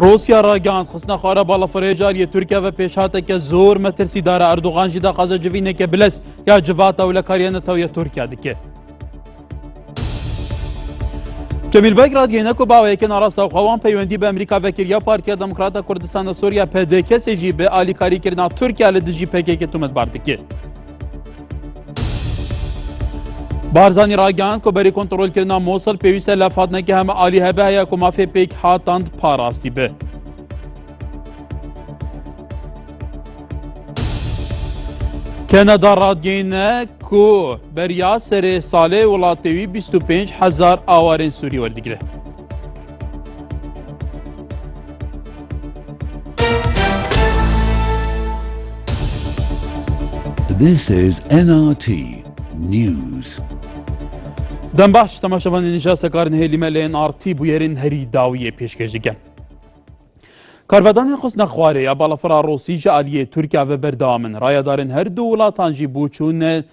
روسیا راگەاند خستنە خوارە باڵەفرێژاریە تورکیا بە پێشهاتێکە زۆر مەترسیدارە ئەردوغان جدا قەزە جڤینێکە بلەس یا جڤاتە و لە کاریانەتەوە تورکیا دکێ. جەمیل بەگ رادگەینەک و باوەیەکە ناڕاستەوخەوان پەیوەندی بە ئەمریکا بەکردیا پارتیا دەموکراتە کوردستانە سووریا پێدەکەسێژی بە ئالیکاریکردنا تورکیا لە دژی پێکێکی تومەتبار دکێ. بارزانی راگەاند کۆبەری کۆنتڕۆلکردنا مۆسڵ پێویستە لە فاتنەکە هەمە ئالی هەبە هەیە کو مافێ پێک هاتاند پاراستی بێ. کەنەدا رادگەینە کو بەریا سەرێ ساڵێ وڵاتێوی 25,000 ئاوارên سووری وەردەگرێ. This is NRT News. دەم باش تەماشەوانێ نیشا سەکارن هێلیمە لە NRT بویێرین هەری داویە پێشکەش دەکەن. کارڤدانên خستنە خوارێ یا باڵەفرا ڕۆسی ji aliyê Tirkiya ve berdewam in. Rayedarên her du wilatan jî bûçûne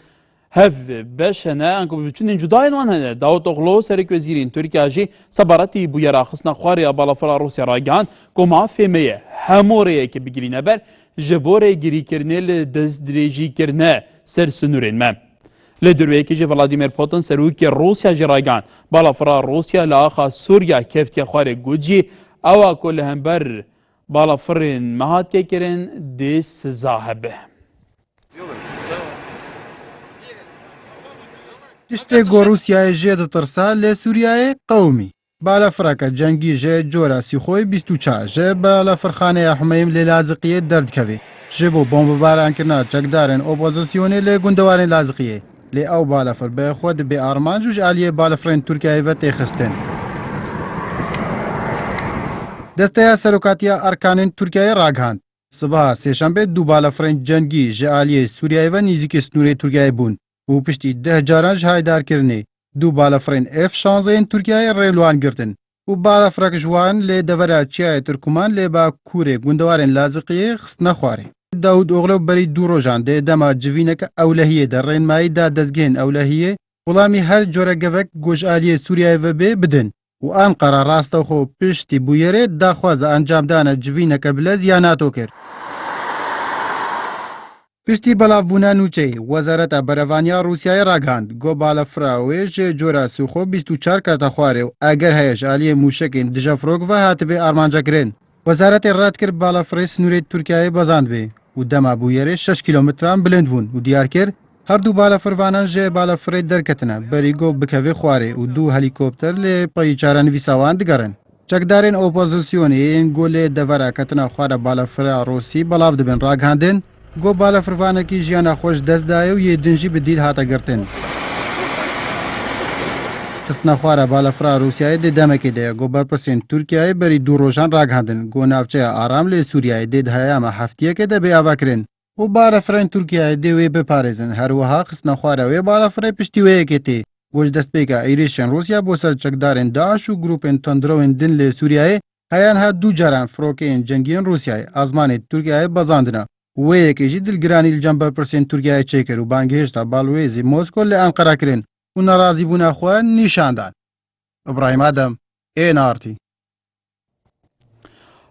hev beş hene ku biçûnên cudayên wan hene. Davutoglu serokvezîrên Tirkiya jî sebaretî bûyera xistna خوارê ya balafira Rûsya ragihan ku mafê me ye hemû rêyekê bigirîne ber ji bo rêgirîkirinê li destdirêjîkirine ser sinûrên me. Li durveyekê jî Vladimir Putin serokê Rûsya jî ragihan balafira Rûsya li axa Sûriya keftiya xwarê got jî ewa ku li hember balafirên mehatiyê kirin dê siza hebe. Tiştê ku Rûsyayê jê ditirsa lê Sûriyayê qewmî. Balafireka cengî ji cora Sîxoy 24 ji balafirxaneya Humeym lê Laziqiyê derdikeve. Ji bo bombebaranekirina çekdarên opozisyonê lê gundewarên Laziqiyê. Lê ew balafir bi xwe dibê armanc û ji aliyê balafirên Tirkiyeyê ve têxistin. Desteya Serokatiya Erkanên Tirkiyeyê ragihand. Sibaha sêşembe du balafirên cengî ji aliyê Sûriyeyê ve nîzîkê snûrê Tirkiyeyê bûn û piştî 10 caran ji haydarkirinê du balafirên F-16yên Tirkiyeyê rêlwan girtin û balafirek ji wan lê devera Çiyayê Tirkûman lê Bakurê gundewarên Laziqiyê xistine xwarê. Dawud Oğlu berî du rojan dê dema civîneke ewlehiyê de rênmayî da dezgehên ewlehiyê welamî her cure gevek ku ji aliyê Sûriyeyê ve bê bidin. û Ankara rastexwe piştî bûyerê daxwaza encamdana civîneke bilez ya NATO kir. Piştî belavbûna nûçeyê, Wezareta Berevaniya Rûsyayê ragihand got balafira wê ji cora Sûxo 24 kete xwarê û eger heye ji aliyê mûşekên dijefrok ve hatibê armancekirin. Wezaretê red kir balafirê snûrê Tirkiyeyê bezand bê û dema bûyerê 6 kilometran bilind bûn û diyar kir her du balafirvanan ji balafirê derketine berî got bikeve xwarê û du helîkopter lê payî çarenivîsa wan digerin. Çekdarên opozisyonê yên got lê devera ketina xwara balafira Rûsî belav dibin ragihandin got balafirvanekî jiyana xwe ji dest daye û yê din jî bi dîl hate girtin. Xistna xwara balafira Rûsyayê dê demekê de ye got berpirsên Tirkiyeyê berî du rojan ragihandin got navçeya aram lê Sûriyeyê dê di heyama heftiyekê de bê avekirin. û balafirên Tirkiyeyê dê wê biparêzin. Her wiha xistna xwara wê balafirê piştî wêyekê tê. Got ji destpêka êrişên Rûsya bo ser çekdarên Daeş û grûpên tundrewên din lê Sûriyeyê heyan her du caran firokeyên cengiyên Rûsyayê azmanê Tirkiyeyê bezandine. Wêyekê jî dilgiranî li cem berpirsên Tirkiyeyê çêkir û bangihêşta balwêzî Mosko li Enqera kirin û nerazîbûna xwe nîşandan. İbrahim Adem, NRT.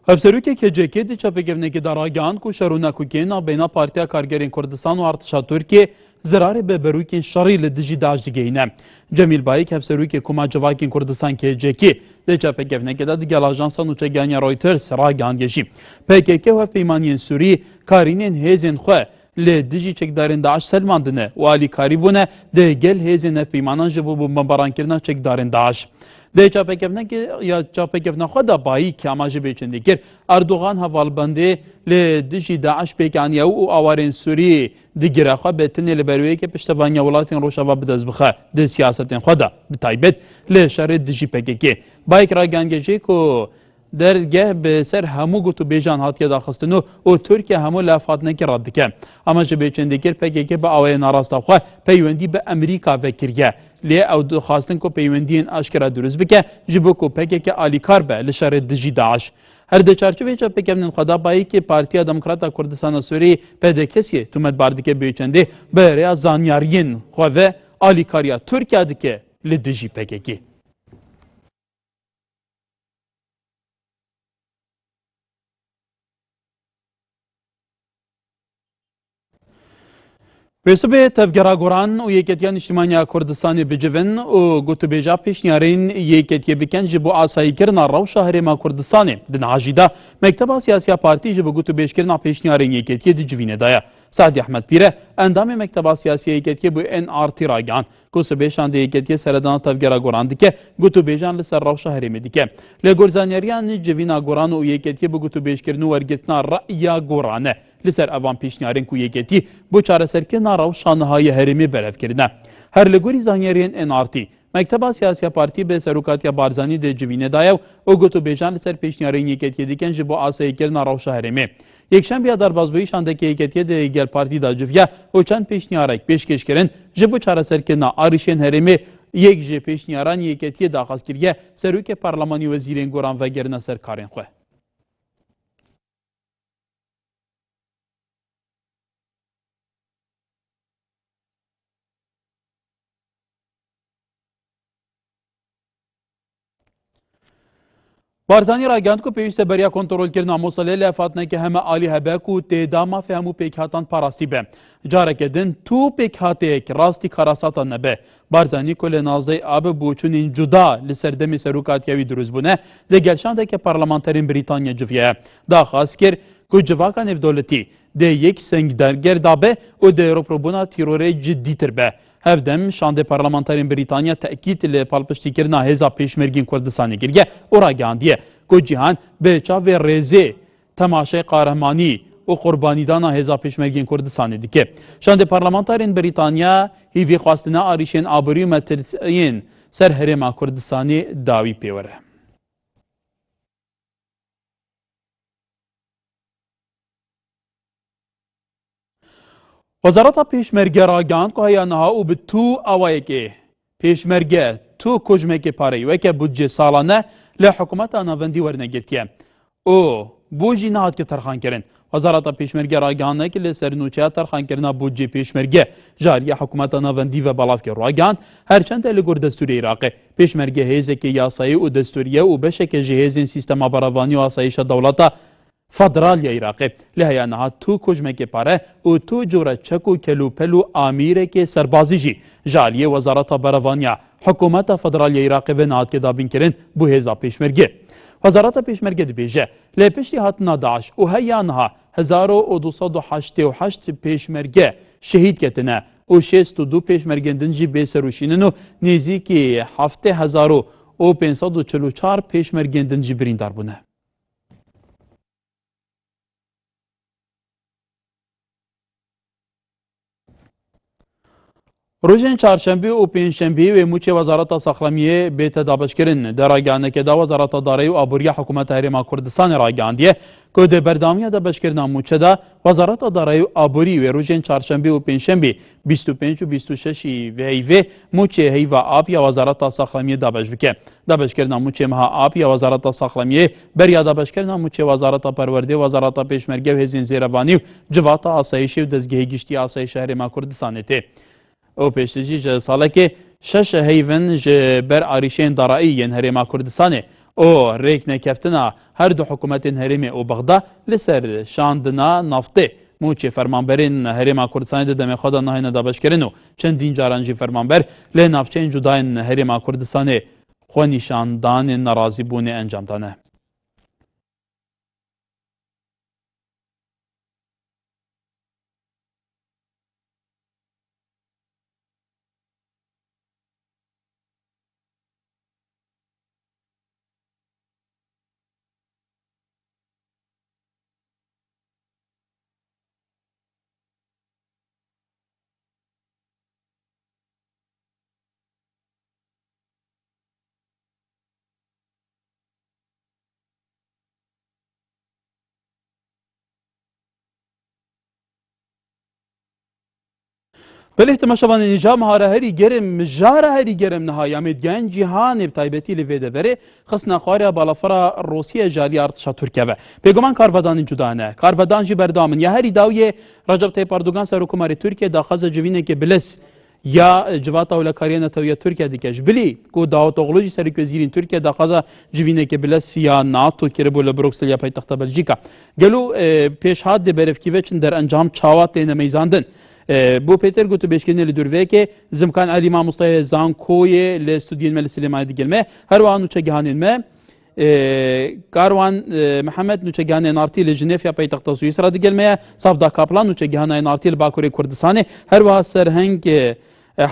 Hevserokê KCK di çapekevnekê de ragihan ku şerûnekûkên navbêhna Partiya Kargerên Kurdistan û Artişa Tirkiyê zirarê bi berûkên şerî li dijî Daeş digihîne. Cemîl Bayîk hevserokê Kuma Civakên Kurdistan KCK di çapekevnekê de digel ajansa nûçegihaniya Reuters ragihandiye jî. PKK û hevpeymaniyên Sûrî karînên hêzên xwe li dijî çekdarên Daeş selmandine û alîkarî bûne di gel hêzên hevpeymanan ji bo bombebaranekirina çekdarên Daeş. Dê çapekevnekê ya çapekevna xwe da Bayîk ama ji bêçendê kir Erdogan hevalbendê li dijî Daeş pêkaniya û awarên Sûrî digire xwe betinê li berwêyekê piştevaniya welatên Rojava bi dest bixe di siyasetên xwe de bi taybet li şerê dijî PKK. Bayîk ragihandiye jî ku dergeh bi ser hemû got û bêjan hatiye daxistin û Tirkiye hemû lafhatnekê rad dike. Ama ji bêçendê kir PKK bi awayê narasta xwe peywendî bi Emerîka vekiriye. Lê ew dixwastin ku peywendiyên eşkera durist bike ji bo ku PKK alîkar be li şerê dijî Daeş. Her di çarçovê çapekevnên xwe da Bayîkê Partiya Demokrata Kurdistana Sûriyê PDK'yê tûmetbar dike bêçendê bi rêya zanyariyên xwe ve alîkariya Tirkiye dike li dijî PKK. Pêşbê tevgera goran û yêketiya Niştimaniya Kurdistanê bicivin û gotûbêja pêşniyarên yêketiyê bikin ji bo asayîkirina rewşa Herêma Kurdistanê. Di niha jî de Mekteba Siyasiya Partî ji bo gotûbêjkirina pêşniyarên yêketiyê di civînê de ye. Sadî Ehmed Pîr endamê Mekteba Siyasiya Yêketiyê bu NRT ragihan ku sibêşan de yêketiyê seredana tevgera goran dike gotûbêjan li ser rewşa Herêmê dike. Lê gorzaneriyan civîna goran û yêketiyê bi gotûbêjkirin û wergirtina re'ya goran e. Li ser evan pêşniyarên ku yêketî bu çareserkirina rewşa nihayê Herêmê berevkirine. Her li gorî zangeriyên NRT, Mekteba Siyasiya Partî bi Serokatiya Barzanî de civînê daye û gotûbêjan li ser pêşniyarên yêketiyê dikin ji bo asayîkirina rewşa Herêmê. Yekşembiya derbasbûyî şandeke yêketiyê de gel partî da civiye û çend pêşniyarek pêşkêşkirin ji bo çareserkirina arîşên Herêmê yek ji pêşniyaran yêketiyê daxwaz kiriye Serokê Parlemanî Wezîrên Goran vegerine ser karên xwe. Barzanî ragihand ku pêwîst e beriya kontrolkirina Mosilê li efatneke heme alî hebe ku têda mafê hemû pêkhatan parastî be. Careke din tû pêkhateyek rastî karasata nebe. Barzanî ku li navzey abe bûçûnên cuda li ser demê serokatiya wî dirûst bûne, li gelşandeke parlamenterên Brîtanya civiye. Daxwaz kir ku civaka nêvdewletî de yek sengderger dabe û de roprobûna tîrorê ciddîtir be. Hevdem şandê parlamenterên Brîtanya tekît li palpiştîkirina hêza pêşmergên Kurdistanê kiriye û ragihandiye ku cîhan bi çavê rêzê temaşeyê qarehmanî û qurbanîdana hêza pêşmergên Kurdistanê dike. Şandê parlamenterên Brîtanya hîvî xwastina arîşên aborî û metirsiyên ser Herêma Kurdistanê dawî pê were. Wezareta Pêşmerge ragihand ku heya niha û bi tû awayekê pêşmerge tû kojmekê pareyî weke budce salane li hikûmeta navendî wernegirtiye. û bû jî nehatke terxankirin. Wezareta Pêşmerge ragihandek li ser nûçeya terxankirina budcê pêşmerge ji aliyê hikûmeta navendî ve balavkê ragihand herçend li gor destûrê Iraqê. Pêşmerge hêzekê yasayî û destûriye û beşeke ji hêzên sîstema beravanî û asayîşa dewleta Federalya Iraqê li heya niha tû kojmekê pare û tû cure çek û kelûpel û amîrekê serbazî jî ji aliyê Wezareta Berevaniya Hikûmeta Federalya Iraqê ve nihatke dabînkirin bu hêza pêşmerge. Wezareta Pêşmerge dibêje lê piştî hatina Daeş û heya niha 1288 pêşmerge şehîd ketine û 62 pêşmergên din jî bêserûşînin û nêzîkî 7544 pêşmergên din jî birîndar bûne. Rojên çarşembî û pênşembî wê mûçê Wezareta Saxlemiyê bête dabeşkirin. De ragihaneke da Wezareta Darayî û Aboriya Hikûmeta Herêma Kurdistanê ragihandiye ku di berdamiya dabeşkirina mûçe de Wezareta Darayî û Aborî wê rojên çarşembî û pênşembî 25 û 26 veyvê mûçê heyva apiya Wezareta Saxlemiyê dabeş bike. Dabeşkirina mûçê meha apiya Wezareta Saxlemiyê beriya dabeşkirina mûçê Wezareta Perwerdê, Wezareta Pêşmerge û hêzên zêrevanî û civata asayişê û dezgehê giştî asayişa Herêma Kurdistanê tê. او پێشترژی ji salekê şeş heyvin ji ber arîşên darayî yên Herêma Kurdistanê û rêknekeftina her du hikûmetên Herêmê û Bexda li ser şandina naftê mûçê fermanberên Herêma Kurdistanê di demê xwe de nahêne dabeşkirin û çendîn caran jî fermanber lê navçeyên cudayên Herêma Kurdistanê xwe nîşandanên nerazîbûnê encam dane. Belê temaşevanên nîca mihare herî germ mijara herî germ nihaya mêdgehên cîhanê bi taybetî li vê deverê xistina xwariya balafira Rûsya ji aliyê artişa Tirkiye ve. Bêguman karvedanên cuda ne. Karvedan jî berdamin ya herî dawiyê Recep Tayyip Erdogan Serokkomarê Tirkiye daxwaza civînekê bilis ya civata welekariyê Netewya Tirkiye dike ji bilî ku Davutoglu jî Serokvezîrên Tirkiye daxwaza civînekê bilis ya NATO kiribû li Bruxelles ya paytexta Belçîka. Gelo pêşhat de berevkî ve çin derencam çawa têne meyzandin. بۆ پێتر گوتو بێشکێنێ لە دوورڤەیەکێ زمکان عەلی مامۆستای زانکۆیە لە ستودیۆن مە لە سلێمانی دیگەلمێ هەروەها نوچەگیهانێن مە کاروان محەممەد نوچەگیانێ نارتی لە ژنێفیا پەیتەختە سوئیسرا دیگەلمەیە سافدا کاپلان نوچەگیهانای نارتی لە باکووری کوردستانê هەروەها سەرهەنگ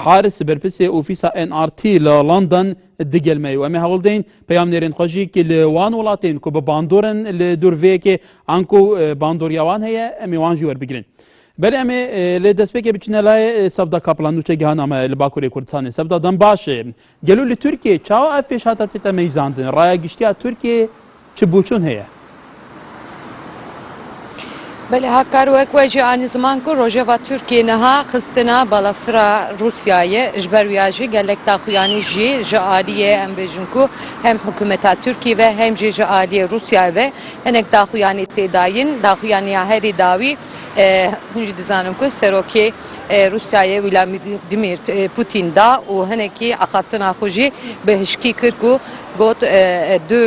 حارس بەرپرسێ ئۆفیسا NRT لە لەندەن دیگەلمەی و ئەمێ هەوڵدەین پەیامنێرên xwecî لە وان وڵاتên ku bi bandorên li dûrveyekê an ku bandoryawan heye em ê wan jî werbigrin. Belê em ê lê destpêkê biçîne layê Sevda Kaplan nûçegihana me li Bakurê Kurdistanê. Sevda dem baş e. Gelo li Tirkiye çawa ev pêşhata tê te meyzandin. Raya giştiya Tirkiye çi boçûn heye? بله هکار وکوی آن زمان کو روجوا ترکیه نها خستنا بالافرا روسیای جبرویاجی گلک تاخویانی جی جالیه هم بجنکو هم حکومت ترکیه و هم جی جالیه روسیا و هنگ تاخویانی تداین تاخویانی هری داوی هنج دزانم کو سروکی روسیای ولادیمیر پوتین دا و هنگی اخافتنا خوجی بهشکی کرکو گوت دو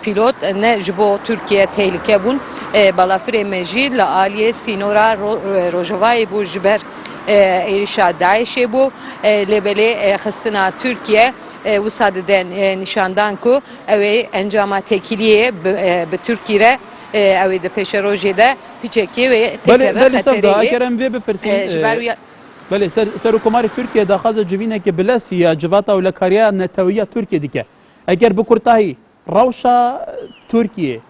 پیلوت نه جبو ترکیه تهلکه بون بالافر مجی لعالیه سینورا روجوای بو جبر ایرشا داعش بو لبله خستنا ترکیه وساددن نشاندان کو اوی انجام تکیلیه به ترکیه اوی ده پیش روزی ده پیچکی و بله سفدا اکرم وی بپرسین بله سرکوماری ترکیه داخل جوینه که بلسی یا جواتا و لکاریا نتویه ترکیه دیگه اگر بکرتایی روشا ترکیه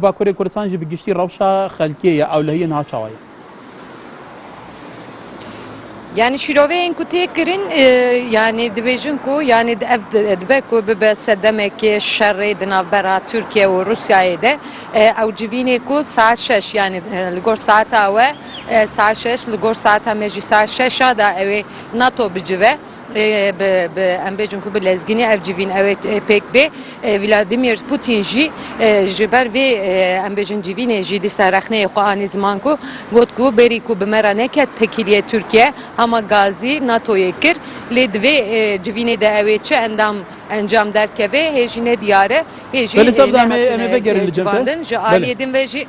باکوری کردستان جی بگشتی روشا خلکیه یا اولهیه نها چاوایی yani şiroveyên ku tê kirin yani dibêjin ku yani ev dibe ku bibe sedemekê şerrê di navbera Tirkiye û Rusyayê de ew civînê ku saet 6 yani li gor saeta we saet 6 li gor saeta me jî saet 6 da ew ê NATO bicive em bêjin ku bi lezgînî ev civîn ew ê pêk bê Vladimir Putin jî ji ber vê em bêjin civînê jî di serrexneyê xwe anî ziman ku got ku berî ku bi me re neket tekîliye Tirkiye ama gazî NATOyê kir lê divê civînê de ew ê çi endam encam derkeve hêjîne diyare hêjî civandin ji aliyê din ve jî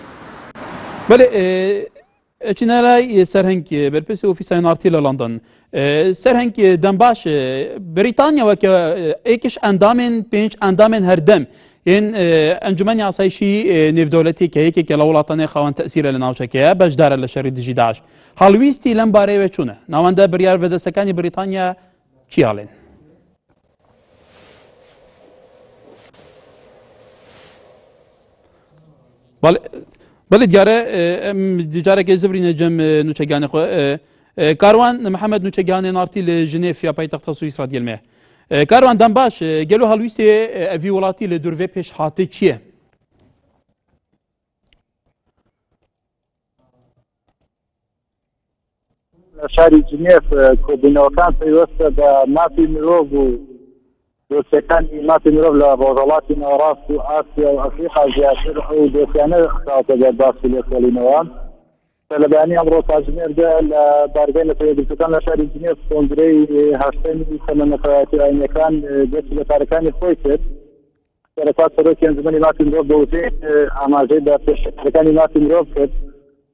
Çinelay serheng berpirsa ofîsa NRT li London. Serheng dembaş Britanya weke êkiş endamên pênc endamên herdem yên Encumena Asayişî Nêvdewletî ke yekeke li welatane xawan tesîre li navçeke ye bejdar e li şerê dijî Daeş. Halwîstî lem barê ve çûne. Navenda biryar vedesekanî Britanya çi halên? بله دیاره دیجاره که زبری نجم نوچگانی خو کاروان محمد نوچگانی نارتی لژنیف یا پایتخت سوئیسرا دیلمه کاروان دم باش گلو هالویستی اوی ولاتی لدوروی پیش هاتی چیه شاری جنیف کوبینوکان پیوسته به مافی مرو دوستەکانی مافی مرۆڤ لە ڕۆژهەڵاتی ناوەڕاست و ئاسیا و ئەفریقا زیاتر ئەو دۆسیانە خراوەتە دەر باسی لێکۆڵینەوە لە بەیانی ئەمڕۆ کاتژمێردا لە بارگای نەتەوەیەکگرتوەکان لە شاری جنێف کۆنگرەی هەشتەمی سەرمەنەفەتی ئاینیەکان دەستی لە کارەکانی خۆی کرد سەرەتا سەرۆکی ئەنجومەنی مافی مرۆڤ بەوتێ ئاماژەی بە پێشکەکانی مافی مرۆڤ کرد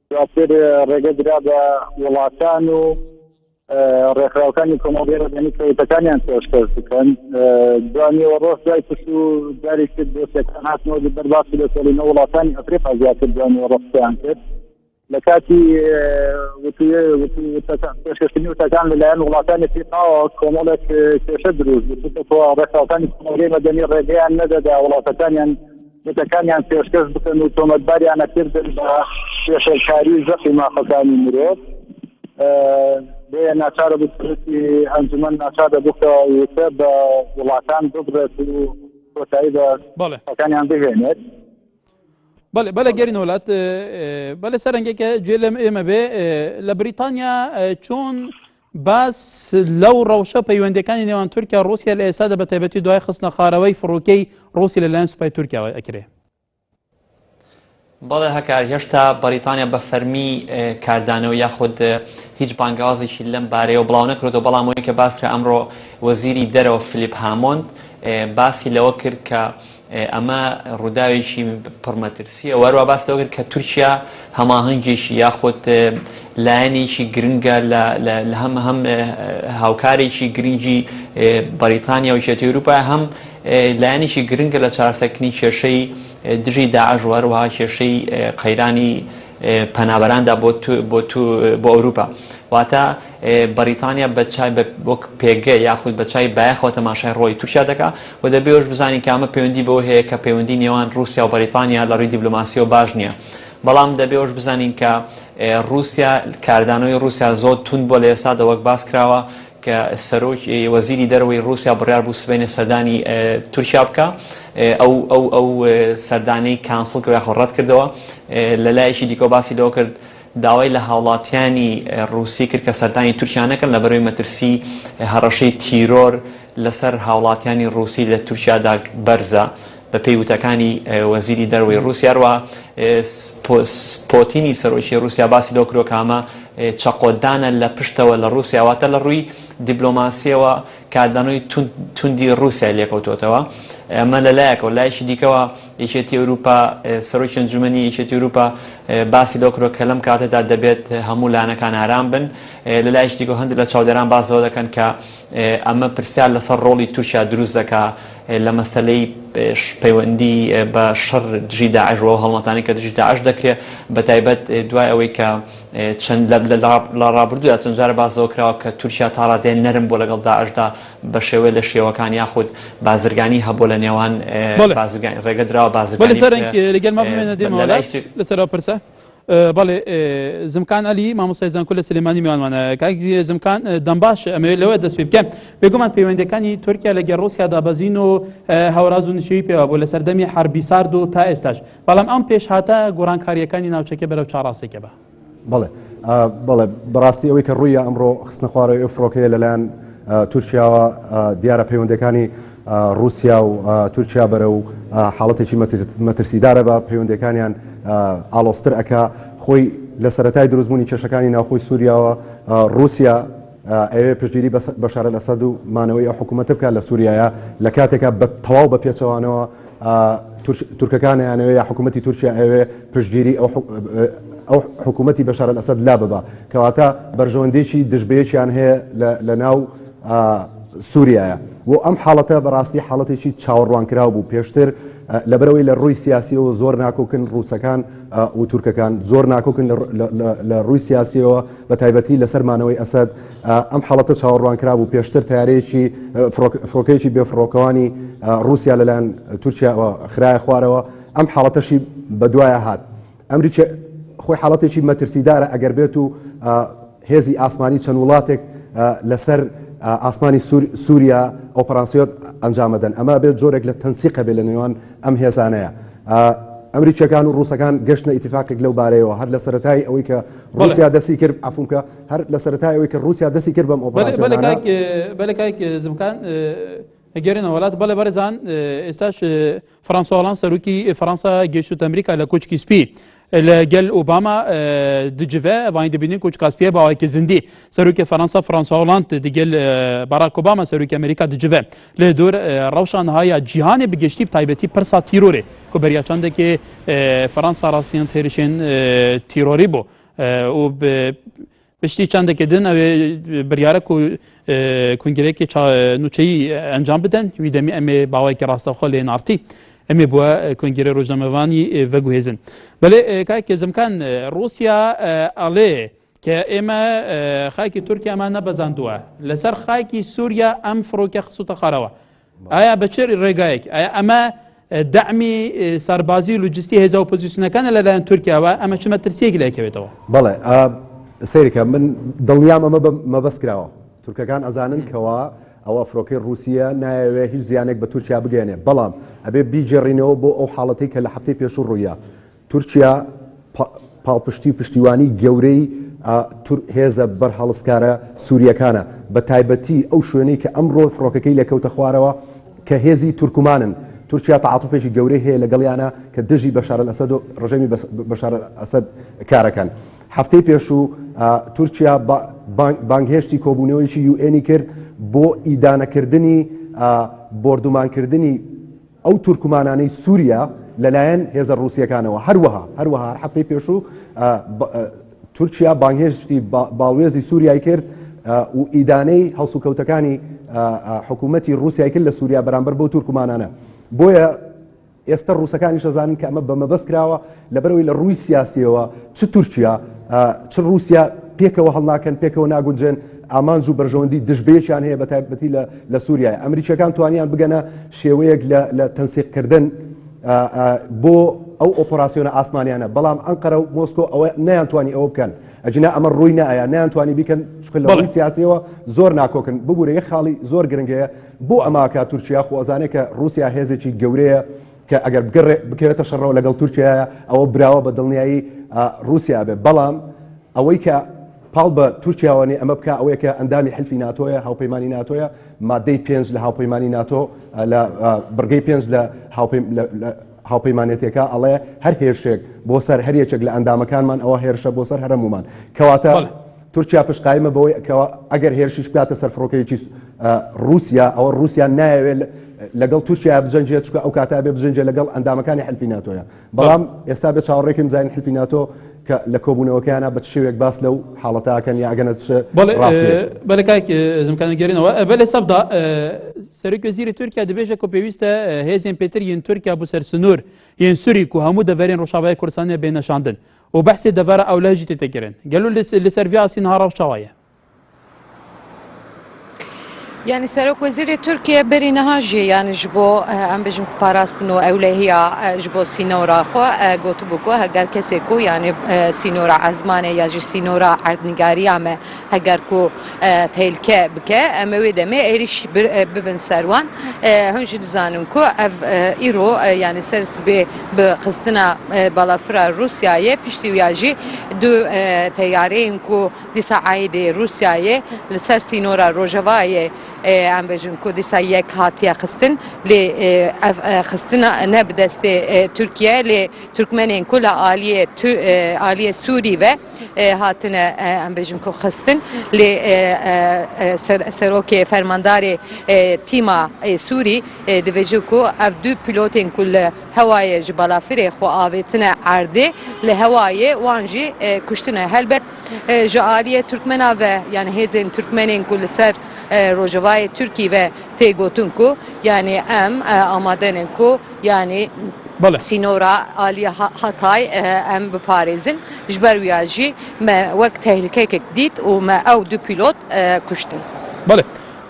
دواتر ڕێگە درا بە وڵاتان و ڕێکخراوەکانی کۆمەڵگەی دەنیکەوتەکانیان پێشکەش بکەن دوانیەوە ڕۆژ دوای پشت و داری کرد دۆستەکان هاتنەوە بەرباسی لێکۆڵینەوە وڵاتانی ئەفریقا زیاتر دوانیەوە ڕۆژیان کرد لە کاتی پێشکەشکردنی وتەکان لەلایەن وڵاتانی ئەفریقاوە کۆمەڵێک کێشە دروست بوو ڕێکخراوەکانی کۆمەڵگەی مەدەنی ڕێگەیان نەدەدا وڵاتەکانیان وتەکانیان پێشکەش بکەن و تۆمەتباریان نەکردن بە پێشەلکاری زەخی مافەکانی مرۆڤ بێ ناچارە بکرێتی ئەنجومەن ناچارە بکەوێتە بە وڵاتان ببرێت و کۆتایی بە فەکانیان بهێنێت بەڵێ گەرین وڵات بەڵێ سەرنگێکە گوێ لەم ئێمە بێ لە بریتانیا چۆن باس لەو ڕەوشە پەیوەندەکانی نێوان تورکیا ڕوسیا لە ئێستادا بە تایبەتی دوای خستنە خاڕەوەی فڕۆکەی ڕوسی لەلایەن سوپای تورکیاوە ئەکرێ بەڵێ هەکار هێشتا بەریتانیا بە فەرمی کاردانەوە یاخود هیچ بانگازێکی لەم بارەیە و بڵاو نەکرێتەوە بەڵام ئەوەی کە باس کرا ئەمڕۆ وەزیری دەرەوە فلیپ هامۆند باسی لەوە کرد کە ئەمە ڕووداوێکی پڕمەترسیە وەروە باس لەوە کرد کە تورکیا هەماهەنگێکی یاخۆت لایەنێکی گرنگە لە هەم هاوکارێکی گرنگی بەریتانیا و یەکێتی ئەوروپا هەم لایەنێکی گرنگە لە چارەسەرکردنی کێشەی دژی داعش و هەروەها کێشەی قەیرانی پەنابەراندا بۆ ئەوروپا واتە بەریتانیا وەک پێگە یاخود بە چای بایەخەوە تەماشای ڕۆی تورکیا دەکات و دەبێ ئەوش بزانین کە ئەمە پەیوەندی بەوە هەیە کە پەیوەندی نێوان رووسیا و بەریتانیا لە ڕووی دیبلۆماسیەوە باش نییە بەڵام دەبێ ئەوش بزانین کە رووسیا کاردانەوەی رووسیا زۆر تون بۆ لە ئێستا دەوەک باس کراوە کە سەرۆک وەزیری دەرەوەی رووسیا بڕیار بوو سبەینە سەردانی تورکیا بکە ئەو سەردانەی کانسڵ کرد یاخۆ ڕەت کردەوە لە لایەکی دیکە باسی لەوە کرد داوای لە هاوڵاتیانی رووسی کرد کە سەردانی تورکیا نەکەن لە بەرەوەی مەترسی هەڕەشەی تیرۆر لەسەر هاوڵاتیانی رووسی لە تورکیادا بەرزە بە پێی وتەکانی وەزیری دەرەوەی رووسیاڕوە پۆتینی سەرۆکی رووسیا باسی لەو کرۆ کامە چەقۆدانە لە پشتەوە لە رووسیاواتە لە ڕووی دیبلۆماسیەوە کاردانەوەی توندی رووسیا لێکەوتۆتەوە ئەمە لەلایەکەوە لایەکی دیکەوە یەکێتی ئەوروپا سەرۆکی ئەنجومەنی یەکێتی ئەوروپا باسی لەو کرۆ کە لەم کاتەدا دەبێت هەموو لانەکان ئارام بن لە لایەکی دیکە هەندێک لە چاودێران باسەوە دەکەن کە ئەمە پرسیار لەسەر ڕۆڵی تورکیا دروست دەکات لە مەسەلەی پەیوەندی بە شەڕ دژی داعشەوە و هەڵمەتانی کە دژی داعش دەکرێت بە تایبەت دوای ئەوەی کە لە ڕابردوودا چەند جارە باسەوە کراوە کە تورکیا تا ڕادێن نەرم بۆ لەگەڵ داعشدا بە شێوەیە لە شێوەکان یاخود بازرگانی هەبوو لە نێوان بازرگانی ڕێگەدراوە بازرگانی لەگەلما بمێنە دێمەوە لەسەرەوە پرسە بەڵێ زمکان ئەلی مامۆستای زانکۆ لە سلێمانی میوانمانە کاکی زمکان دەمباش ئەمە لەوە دەست پێ بکەم بێگومان پەیوەندەکانی تورکیا لەگەڵ رووسیادا بەزین و هەوراز و نشێوی پێوە بۆ لە سەردەمی حربی سارد و تا ئێستاش بەڵام ئەم پێش هاتە گۆڕانکاریەکانی ناوچەکە بەرەو چاڕاستێکە بە بەڵێ بەڕاستی ئەوەی کە ڕوویە ئەمڕۆ خستنە خوارەوەی ئەفرۆکەیە لەلایەن تورکیاوە دیارە پەیوەندەکانی رووسیا و تورکیا بەرە و حاڵەتێکی مەترسیدارە بە پەیوەندەکانیان ئالۆستر ئەکا خۆی لە سەرەتای دروستبوونی کێشەکانی ناوخۆی سووریاوە رووسیا ئەوێ پشتگیری بەشار ئەسەد و مانەوەی ئەو حکوومەتە بکات لە سووریایە لە کاتێکە بە تەواو بە پێچەوانەوە تورکەکانیانەوەی یا حکوومەتی تورکیا ئەوێ پشتگیری ئەو حکوومەتی بەشار ئەسەد لا ببە کەواتە بەرژەوەندێکی دژبەیەکیان هەیە لە ناو سووریایە و ئەم حاڵەتە بەڕاستی حاڵەتێکی چاوەڕوانکراو بوو پێشتر لەبەرەوەی لە ڕووی سیاسیەوە زۆر ناکۆکن ڕووسەکان و تورکەکان زۆر ناکۆکن لە ڕووی سیاسیەوە بە تایبەتی لەسەرمانەوەی ئەسەد ئەم حاڵەتە چاوەڕوانکرا بوو پێشتر تارێکی فڕۆکەیەکی بێفڕۆکەوانی رووسیا لەلایەن تورکیا خرایە خوارەوە ئەم حاڵەتەشی بەدوایە هات ئەمریکا خۆی حاڵەتێکی مەترسیدارە ئەگەر بێت و هێزی ئاسمانی چەند وڵاتێک لەسەر ئاسمانی سووریا ئۆپەراسیۆت ئەنجامەدەن ئەمە بێت جۆرێک لە تەنسیقە بێت لە نێوان ئەم هێزانەیە ئەمریکیەکان و ڕووسەکان گەشتنە ئیتیفاقێک لەو بارەیەوە هەر لە سەرەتای ئەوەی کە رووسیا دەستی کرد ئەفونکە هەر لە سەرەتای ئەوەی کە رووسیا دەستی کرد بەم ئۆپەراسیۆنانە بەلێکایك زمکان گەێنە وڵات بەڵێ بەرزان ئێستاش فەرەنسا هۆڵاند سەرۆکی فەرەنسا گەیشتوتە ئەمریکا لە کۆچکی سپی لەگەل ئۆباما دجڤە ئەوانی دەبینین کۆچکا سپیە باوایکی زیندی سەرۆکی فەرەنسا هۆڵاند دگەل باراک ئۆباما سەرۆکی ئەمریکا دجڤە لە دوور ڕەوشان هایە جیهانی بگەشتی تایبەتی پرسا تیرۆرێ کۆ بەریاچەندێکی فەرەنسا ڕاستیان تێریشێن تیرۆری بۆ و پشتی چندێکدن ئەوێ بریارە و کنگرەیەکی نوچەی ئەنجام بدەن ویدەمی ئەمێ باوایکی ڕاستەوخۆ لێ نارتی ئەمێ بووە کنگرە ڕۆژنامەوانی ڤەگوهێزن بەلێ کاکێ زمکان رووسیا ئەڵێ کە ئێمە خاکی تورکیامان نەبەزاندووە لەسەر خاکی سووریا ئەم فڕۆکە خسوتە خارەوە ئایا بەچێری ڕێگایەک ئایا ئەمە دعمی سەربازی و لوجستی هێزە ئۆپۆزیسیۆنەکانە لەلایەن تورکیاوە ئەمە چ مەترسیەکی لایەکەوێتەوە بەڵێ سیرکە من دڵنیام ئەمە مەبەست کراوە تورکەکان ئەزانن کەوا ئەوە فڕۆکەی رووسیا نایەوێ هیچ زیانێک بە تورکیا بگەێنێ بەڵام ئەبێ بیجێڕینەوە بۆ ئەو حاڵەتی کە لە هەفتەی پێشوو ڕوویە تورکیا پاڵپشتی پشتیوانی گەورەی هێزە بەرهەڵسکارە سووریەکانە بە تایبەتی ئەو شوێنەی کە ئەمڕۆ فڕۆکەکەی لەکەوتە خوارەوە کە هێزی تورکمانن تورکیا تەعاتوفێکی گەورەی هەیە لەگەڵیانە کە دژی بەشار ئەسەد و ڕژەمی بەشار ئەسەد کارەکەن هەفتەی پێشوو تورکیا بانگهێشتی کۆبوونەوەیکی UN کرد بۆ ئیدانەکردنی بردومانکردنی ئەو تورکمانانەی سووریا لەلایەن هێزە ڕوسیەکانەوە هەروەها هەر هەفتەی پێشوو تورکیا بانگهێشتی باڵێزی سووریای کرد و ئیدانەی هەڵسوکەوتەکانی حکوومەتی ڕوسیای کرد لە سووریا بەرامبەر بۆ تورکمانانە بۆیە ئێستا ڕووسەکانی شەزانن کە ئەمە بەمەبەست کراوە لەبەرەوەی لە ڕووی سیاسیەوە چ تورکیا چ رووسیا پێکەوە هەڵناکەن پێکەوە ناگونجێن ئامانج و بەرژەوەندی دژبەیەکیان هەیە بە تایبەتی لە سووریای ئەمریکیەکان توانیان بگەنە شێوەیەک لە تەنسیقکردن بۆ ئەو ئۆپۆراسیۆنە ئاسمانیانە بەڵام ئەنقەرە و مۆسکۆ ئەوە نەیانتوانی ئەوە بکەن ئەجنا ئەمە ڕووی نایە نەیانتوانی بیکەن چکە لە ڕووی سیاسیەوە زۆر ناکۆکن ببوورە یەک خاڵی زۆر گرنگەیە بۆ ئەماکە تورکیا خوازانێک کە رووسیا هێزێکی گەورەیە کە ئەگەر بکەوێتە شەڕەوە لەگەڵ تورکیایە ئەوە براوە بە دڵنیایی رووسیا بێ بەڵام ئەوەی کە پاڵ بە تورکیاوانی ئەمە بکە ئەوەیە کە ئەندامی حلفی ناتۆیە هاوپەیمانی ناتۆیە مادەی 5 لە هاوپەیمانی ناتۆ لە بڕگەی 5 لە هاوپەیمانێتێکە ئەڵێ هەر هێرشێک بۆ سەر هەریەکێک لە ئەندامەکانمان ئەوە هێرشە بۆ سەر هەرمومان کەواتە تورکیا پشتقایمە بەوەی کەەوە ئەگەر هێرشیش بکاتە سەر فڕۆکەیەکی رووسیا ئەوە رووسیا نایەوێت لەگەڵ تورکیا بجەنجێت چکە ئەو کاتا بێ بجەنجێ لەگەڵ ئەندامەکانی حلفی ناتۆیە بەڵام ئێستا بێ چاوەڕێکم زین حلفی ناتۆ کە لە کۆبوونەوەکیانە بە شێوێک باس لەو حاڵەتاکەن یاگەنە بەڵێ کاک زمکانەگەرینەوە بەلێ سەبدا سەرۆکی وەزیری تورکیا دەبێژە کە پێویستە هێزین پێتر یەن تورکیا بۆ سەر سنوور یەن سووریک و هەموو دەڤەرێن ڕۆژاوای کوردستانیە بێنەشاندن و بەحسێ دەڤەرە ئەولاژی تێتەگەرن گەلو لەسەر ڤیاسی نهارا شەوایە يعني سەرۆک وەزیری تورکیا بەری نەهاژیە یانی ji bo em bêjin ku parastin û ewlehiya ji bo sînora xwe gotibû ku heger kesê ku yani sînora ezmanê ya jî sînora erdnîgariya me heger ku tehlike bike em ê wê demê êrîş bibin ser wan hûn jî dizanin ku ev îro yani ser sibê bi xistina balafira Rûsyayê piştî wiya jî du teyyareyên ku dîsa aîdê Rûsyayê li ser sînora Rojavayê em bêjin ku dîsa yek hatiye xistin lê xistina ne bi destê Tirkiye lê Türkmenên ku li aliyê Sûrî ve hatine em bêjin ku xistin lê serokê fermandarê tîma Sûrî dibêje ku ev du pilotên ku li hewayê ji balafirê xwe avêtine erdê li hewayê wan jî kuştine helbet ji aliyê Türkmena ve yani hêzên Türkmenên ku li ser Rojavayê Tirkî ve tê gotin ku yani em amadenin ku yani sînora aliye Hatay em biparêzin ji ber wiya jî me wek tehlikekek dît û me ew du pilot kuştin.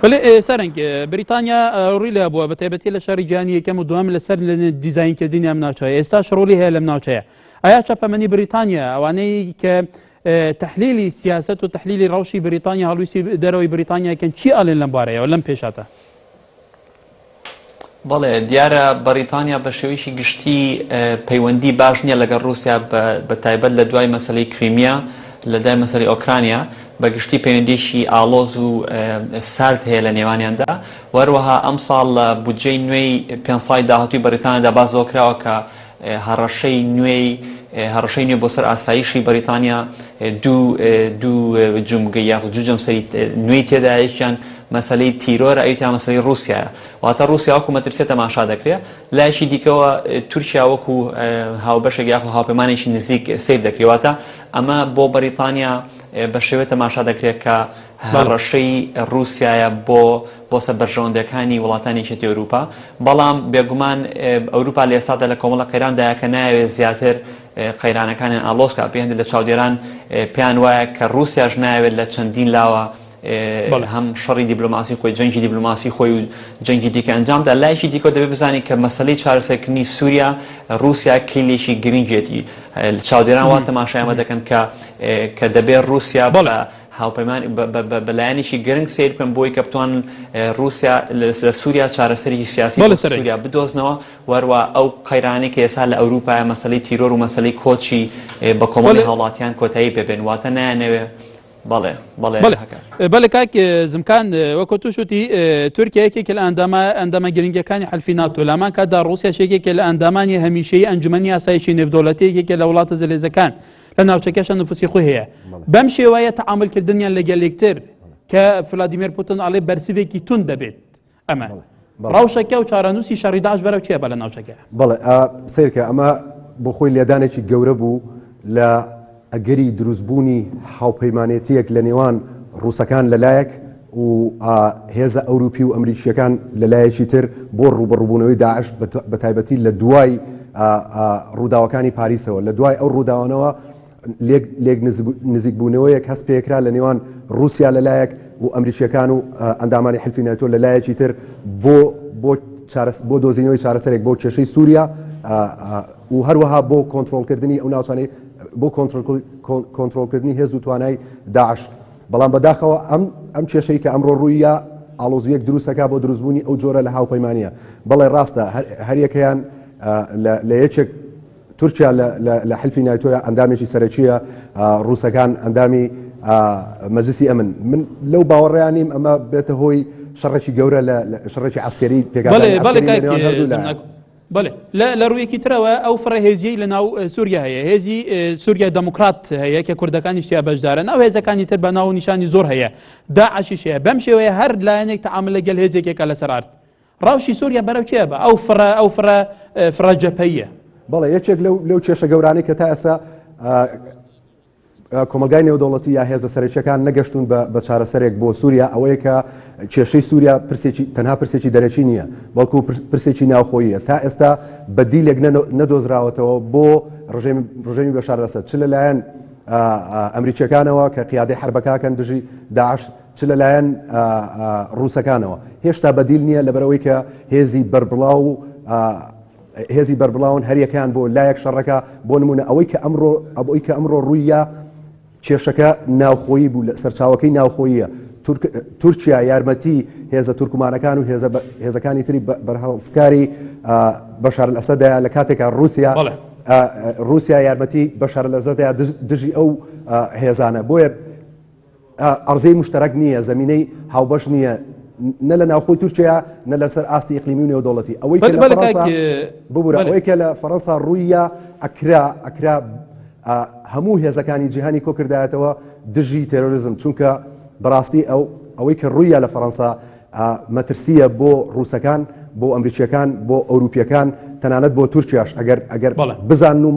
بەێ سەرنگ بریتانیا ڕووی لە بووە بە تایبەتی لە شەڕی جیهانی یەکەم و دوام لەسەر دیزاینکردنی ئەم ناوچەیە ئێستا شڕۆلی هەیە لەم ناوچەیە ئایا چاپەمەنی بریتانیا ئەوانەی کە تحلیلی سیاست و تحلیلی ڕەوشی بریتانیا هەڵویستی دەرەوەی بریتانیاکەن چی ئاڵێن لەم بارەیەوە لەم پێشاتە بەڵێ دیارە بەریتانیا بە شێوەیەکی گشتی پەیوەندی باش نییە لەگەڵ رووسیا بە تایبەت لە دوای مەسەلەی کریمیا لە دوای مەسەلەی ئۆکرانیا بە گشتی پەیوەندیشی ئالۆز و سارد هەیە لە نێوانیاندا وەروەها ئەم ساڵ بودجەی نوێی 5 سای داهاتووی بەریتانیادا بازەوە کراوە کە هەڕەشەی نوێی بۆ سەر ئاسایشی بەریتانیا دوو جمگە یاخود دوو جەمسەری نوێی تێدا یەکیان مەسەلەی تیرۆرە ئەویان مەسەلەی رووسایە واتە رووسیا وەکو مەترسیە تەماشا دەکرێت لایشی دیکەوە تورکیا وەکو هاوبەشێک یاخود هاوپەیمانێکی نزیک سیر دەکرێت واتە ئەمە بۆ بەریتانیا بە شێوەیە تەماشا دەکرێت کە هەڕەشەی رووسایە بۆ سەر بەرژەوەندەکانی وڵاتانی یەکێتی ئەوروپا بەڵام بێگومان ئەوروپا لە ئێستادا لە کۆمەڵە قەیراندایە کە نایەوێت زیاتر قەیرانەکانیان ئالۆزکە پێهێندێک لە چاودێران پێیان وایە کە رووسیاش نایەوێت لە چەندین لاوە هەم شەڕی دیبلۆماسی خۆی جەنگی دیبلۆماسی خۆی و جەنگی دیکە ئەنجامدا لایشی دیکە دەبێت بزانین کە مەسەلەی چارەسەرکردنی سووریا رووسیا کلیلێکی گرنگێتی چاودێران وان تەماشای ئەمە دەکەن کە دەبێت رووسیا هاوپەیمان بەلایەنێکی گرنگ سیر بکەن بۆی کە بتوانن رووسیا لە سووریا چارەسەری سیاسی سووریا بدۆزنەوە وەروە ئەو قەیرانەی کە ئێستا لە ئەوروپایە مەسەلەی تیرۆر و مەسەلەی کۆچی بە کۆمەڵی هاوڵاتیان کۆتایی پێبێن واتە نایانەوێت بەڵێ کاک زمکان وەکو تووشتی تورکیا یەکێک لە ئەندامە گرنگەکانی حلفی ناتۆ لەمان کاتدا رووسیا شێکێک لە ئەندامانی هەمیشەیی ئەنجومەنی یاسایشی نێودەوڵەتیەکێک لە وڵاتە زەلێزەکان لە ناوچەکەشە نفوسی خۆی هەیە بەم شێوەیە تەعاملکردنیان لەگەڵ یەکتر کە ڤلادیمیر پوتین ئەڵێ بەرسیوێکی تون دەبێت ئەمە ڕاوشەکە و چارەنووسی شەڕی داعش بەرەو چیە بە لە ناوچەکە؟ بەڵێ سیرکە ئەمە بۆ خۆی لێدانێکی گەورە بوو لە ئەگەری دروستبوونی هاوپەیمانێتیەک لە نێوان ڕووسەکان لەلایەک و هێزە ئەوروپی و ئەمریکیەکان لەلایەکی تر بۆ ڕوبەڕووبوونەوەی داعش بە تایبەتی لە دوای ڕووداوەکانی پاریسەوە لە دوای ئەو ڕووداوانەوە لێک نزیکبوونەوەیەک هەست پێکرا لە نێوان رووسیا لەلایەک و ئەمریکیەکان و ئەندامانی حلفی ناتۆ لەلایەکی تر بۆ دۆزینەوەی چارەسەرێک بۆ کێشەی سووریا و هەروەها بۆ کۆنتترۆلکردنی ئەو ناوچانەی بۆ کۆنتترۆلکردنی هێز و توانای داعش بەڵام بەداخەوە ئەم کێشەی کە ئەمڕۆ ڕوویە ئاڵۆزیەک دروستەکە بۆ دروستبوونی ئەو جۆرە لە هاوپەیمانە بەڵێ ڕاستە هەریەکەیان لە یەکێک تورکیا لە حلفی نایتۆیە ئەندامێکی سەرەکیە ڕووسەکان ئەندامی مەجلسی ئەمن من لەو باوەڕیانیم ئەمە بێتە هۆی شەڕێکی گەورە لە شەڕێکی عسکەری بەڵێ لە ڕوویەکی ترەوە ئەو فڕەهێزیی لە ناو سووریا هەیە هێزی سووریا دموکرات هەیە کە کوردەکانی شتیا بەشدارە ناو هێزەکانی تر بە ناو نیشانی زۆر هەیە داعشیش هەیە بەم شێوەیە هەر لایەنێک تەعامل لەگەڵ هێزێکێکە لەسەر ئارد ڕاوشی سووریا بەرەو چێ بە ئەو فڕەجەپەیە بەڵێ یەکێک لەو کێشە گەورانەی کە تا ئێستا کۆمەلگای نێودەوڵەتی یا هێزە سەرچیەکان نەگەشتون بە چارەسەرێک بۆ سووریا ئەوەیە کە کێشەی سووریا تەنها پرسێکی دەرەکی نییە بەڵکو پرسێکی ناوخۆییە تا ئێستا بەدیلێک نەدۆزراوەتەوە بۆ ڕژێمی بەشار ئەسەد چ لەلایەن ئەمریکیەکانەوە کە قیادەی حربەکەکەن دژی داعش چ لەلایەن ڕووسەکانەوە هێشتا بەدیل نییە لەبەرەوەی کە هێزی بەربڵاون هەریەکان بۆ لایەک شەڕەکە بۆ نمونە ئەوەی کە ئەمڕۆ ڕوویە کێشەکە ناوخۆیی بوو لە سەرچاوەکەی ناوخۆییە تورکیا یارمەتی هێزە تورکمانەکان و هێزەکانی تری بەرهەڵسکاری بەشار ئەسەدایە لە کاتێکا رووسیا یارمەتی بەشار ئەسەدایە دژی ئەو هێزانە بۆیە ئەرزەی مشتەرەک نییە زەمینەی هاوبەش نییە نە لە ناوخۆی تورکیا نە لەسەر ئاستی ئیقلیمی و نێودەوڵەتی ئەوەی کە لە فەڕەنسا ڕوویە ئەکرا هەموو هێزەکانی جیهانی کۆکردایەتەوە دژی تێرۆریزم چونکە بەڕاستی ئەوەی کە ڕوویە لە فەڕەنسا مەترسیە بۆ ڕووسەکان بۆ ئەمریکیەکان بۆ ئەوروپیەکان تەنانەت بۆ تورکیاش ئەگەر بزان و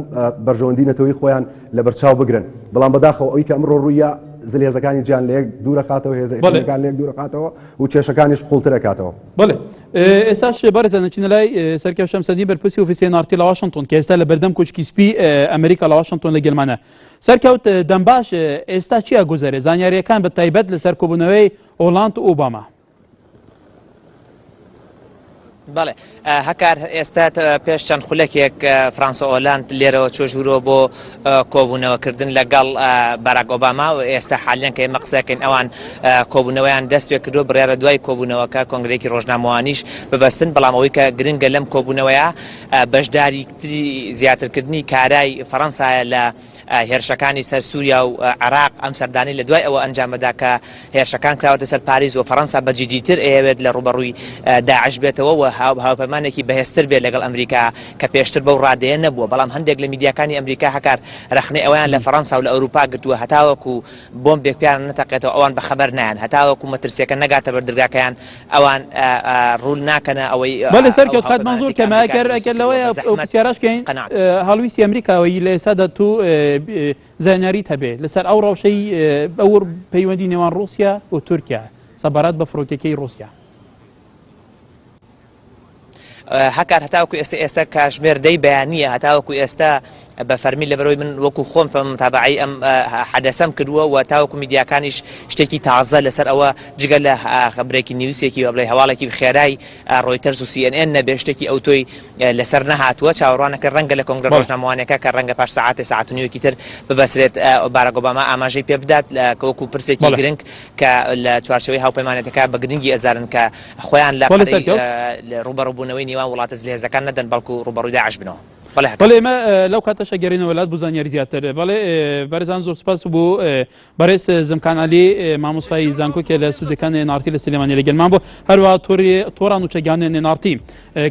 بەرژەوەندی نەتەوەی خۆیان لە بەرچاو بگرن بەڵام بەداخەوە ئەوەی کە ئەمڕۆ ڕوویە زلێزەکانی جیان لە یەک دوورەخاتەوە هێزەکان لە یەک دوورەخاتەوە و کێشەکانیش قوڵترەکاتەوە بڵێ ئێستاش بەرزانە چینە لای سەرکەوت شەمسەدین بەرپرسی ئۆفیسی نارتی لە واشنگتن کە ئێستا لە بەردەم کۆچکی سپی ئەمریکا لە واشنگتن لە گەلمانە سەرکەوت دەمباش ئێستا چیە گوزارێ زانیاریەکان بە تایبەت لەسەر کۆبوونەوەی ئۆڵاند و ئۆباما بەڵێ هەکار ئێستا پێش چەند خولەکێک فرانسە ئۆلاند لێرەوە چۆژورەوە بۆ کۆبوونەوەکردن لەگەڵ باراک ئۆباما و ئێستا حالیان کە ئێمە قسەکەین ئەوان کۆبوونەوەیان دەست پێ کردو بڕیارە دوای کۆبوونەوەکە کۆنگرێکی ڕۆژنامەوانیش ببەستن بەڵام ئەوەی کە گرنگە لەم کۆبوونەوەیە بەشداری زیاترکردنی کارای فەڕەنسایە لە هێرشەکانی سەر سووریا و عێراق ئەم سەردانی لە دوای ئەوە ئەنجامەدا کە هێرشەکان کراوەتە سەر پاریس و فەڕەنسا بەجددیتر ئەوێت لە ڕوبەڕووی داعش بێتەوە و هاوپەیمانێکی بەهێزتر بێت لەگەڵ ئەمریکا کە پێشتر بەو ڕادەیە نەبووە بەڵام هەندێک لە میدیاکانی ئەمریکا هەکار رەخنەی ئەویان لە فەڕەنسا و لە ئەوروپا گرتووە هەتاوەکو بۆمبێک پیان نەتەقێتەوە ئەوان بەخەبەر نایان هەتاوەکو مەترسیەکە نەگاتە بەردرگاکەیان ئەوان ڕوول ناکەنە ئەوەی بەڵێ سەرکەوت کات مەنزوور کەماگەر لەوەیە پرسیارەشکەین هەڵویستی ئەمریکاوەی لە ئێستادا تو زانیاریت هەبێ لەسەر ئەو ڕەوشەی ئەوڕ پەیوەندی نێوان رووسیا و تورکیا سەبارەت بە فڕۆکەکەی رووسیا هەکار هەتاوەکو ئێستا کاژمێر دەی بەیانیە هەتاوەکو ئێستا بە فەرمی لەبەرەوەی من وەکو خۆم متابعی ئەم حەدەسەم کردووە و تاوەکو میدیاکانیش شتێکی تازە لەسەر ئەوە جگە لە خبرێکی نیوسێکی بڵێ هەواڵێکی خێرای ڕۆیتەرز و CNN نەبێ شتێکی ئەو تۆی لەسەر نەهاتووە چاوەڕوانەکە ڕەنگە لە کۆنگرە ڕۆژنامەوانەکە کە ڕەنگە پاش ساعت و نیوەکی تر ببەسرێت باراک ئۆباما ئاماژەی پێ بدات کە وەکو پرسێکی گرنگ کە لە چوارچەوەی هاوپەیمانێتەکە بە گرنگی ئەزارن کە خۆیان لە ڕوبەڕووبوونەوەی نێوان وڵاتە جلێزەکان نەدەن بەڵکو ڕوبەڕووی داعش بنەوە بەڵێ ئێمە لەو کاتەشە گەڕینەوە وڵات بۆ زانیاری زیاتر بەڵێ بەرزان زۆر سپاس بوو بەڕێز زمکانعەلی مامۆستای زانکۆکێ لە سوودەکانی نێنارتی لە سلێمانی لەگەلمان بۆ هەروە تۆڕان و چەگیانی نێنارتی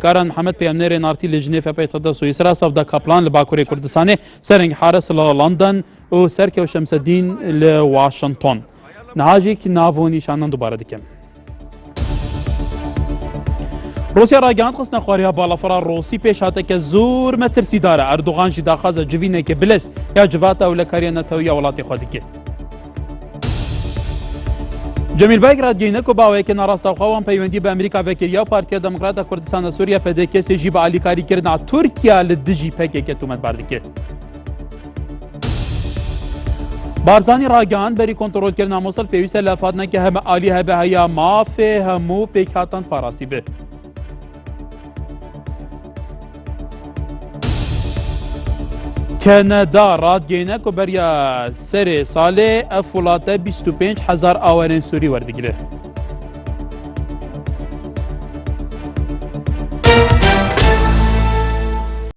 کاران محەممەد پەیامنێرێ نارتی لە ژنێفە پەیتەختە سوئیسرا سەفدا کاپلان لە باکووری کوردستانی سەرنگ حارس لە لەندەن و سەرکەوت شەمسەدین لە واشنگتن نەهاژێکی ناڤۆ نیشانان دووبارە دەکەم روسیا راگەاند خستنە خواریە باڵەفڕا ڕۆسی پێش هاتەکە زۆر مەترسیدارە ئەردوغان ژی داخوازە جوینێکی بلس یا جواتە ئەو لە کاریە نەتەوەیە وڵاتی خۆ دکێ جەمیل بایک ڕادگەینە و باوەیەکە ناڕاستەوخەوان پەیوەندی بە ئەمریکا بەکریا و پارتیە دەموکراتە کوردستانە سووریا پەدەکەسێژی بە ئالیکاریکردنا تورکیا لە دژی پەکێکە تومەتبار دکێ بارزانی ڕاگەاند بەری کۆنتڕۆلکردنا مۆسڵ پێویستە لە فاتنەکە هەمە ئالی هەبە هەیە مافێ هەموو پێک هاتان پاراستی بێ کەنەدا ڕادگەینە و بەریە سەرێ ساڵێ ئەف وڵاتە 25,000 ئاوەرێن سووری وەردەگرێت